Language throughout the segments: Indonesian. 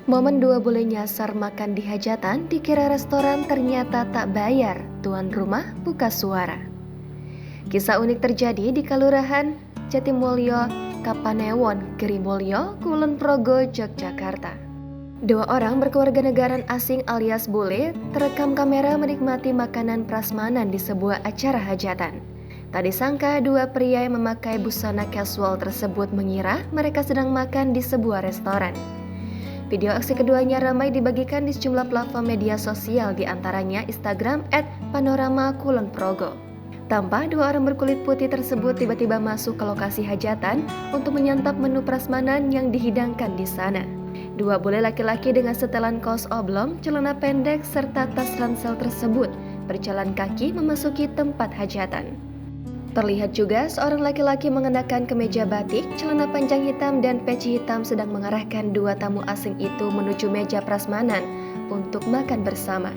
Momen dua bule nyasar makan di hajatan dikira restoran ternyata tak bayar, tuan rumah buka suara. Kisah unik terjadi di Kelurahan Jatimulyo, Kapanewon, Girimulyo, Kulon Progo, Yogyakarta. Dua orang berkewarganegaraan asing alias bule terekam kamera menikmati makanan prasmanan di sebuah acara hajatan. Tak disangka dua pria yang memakai busana casual tersebut mengira mereka sedang makan di sebuah restoran. Video aksi keduanya ramai dibagikan di sejumlah platform media sosial, diantaranya Instagram @panorama_kulonprogo. Tampak dua orang berkulit putih tersebut tiba-tiba masuk ke lokasi hajatan untuk menyantap menu prasmanan yang dihidangkan di sana. Dua bule laki-laki dengan setelan kaos oblong, celana pendek, serta tas ransel tersebut berjalan kaki memasuki tempat hajatan. Terlihat juga seorang laki-laki mengenakan kemeja batik, celana panjang hitam, dan peci hitam sedang mengarahkan dua tamu asing itu menuju meja prasmanan untuk makan bersama.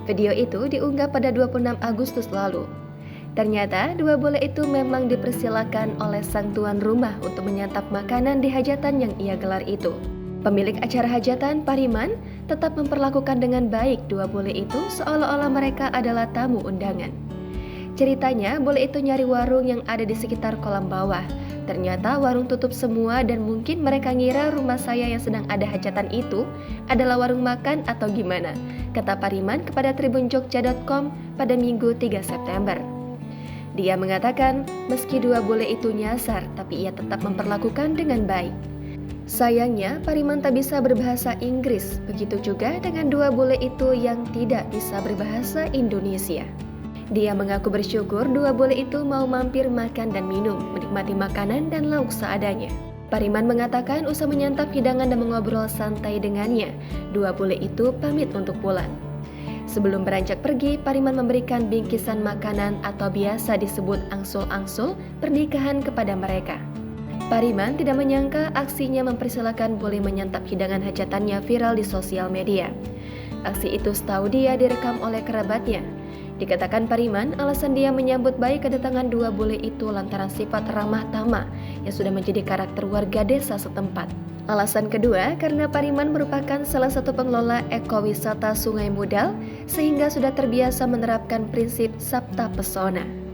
Video itu diunggah pada 26 Agustus lalu. Ternyata dua bule itu memang dipersilakan oleh sang tuan rumah untuk menyantap makanan di hajatan yang ia gelar itu. Pemilik acara hajatan, Pariman, tetap memperlakukan dengan baik dua bule itu seolah-olah mereka adalah tamu undangan. Ceritanya, bule itu nyari warung yang ada di sekitar kolam bawah. Ternyata warung tutup semua dan mungkin mereka ngira rumah saya yang sedang ada hajatan itu adalah warung makan atau gimana, kata Pariman kepada tribunjogja.com pada Minggu 3 September. Dia mengatakan, meski dua bule itu nyasar, tapi ia tetap memperlakukan dengan baik. Sayangnya, Pariman tak bisa berbahasa Inggris, begitu juga dengan dua bule itu yang tidak bisa berbahasa Indonesia. Dia mengaku bersyukur dua bule itu mau mampir makan dan minum, menikmati makanan dan lauk seadanya. Pariman mengatakan usai menyantap hidangan dan mengobrol santai dengannya, dua bule itu pamit untuk pulang. Sebelum beranjak pergi, Pariman memberikan bingkisan makanan atau biasa disebut angsul-angsul pernikahan kepada mereka. Pariman tidak menyangka aksinya mempersilahkan bule menyantap hidangan hajatannya viral di sosial media. Aksi itu setahu dia direkam oleh kerabatnya. Dikatakan Pariman, alasan dia menyambut baik kedatangan dua bule itu lantaran sifat ramah tamah yang sudah menjadi karakter warga desa setempat. Alasan kedua, karena Pariman merupakan salah satu pengelola ekowisata Sungai Mudal sehingga sudah terbiasa menerapkan prinsip Sabta Pesona.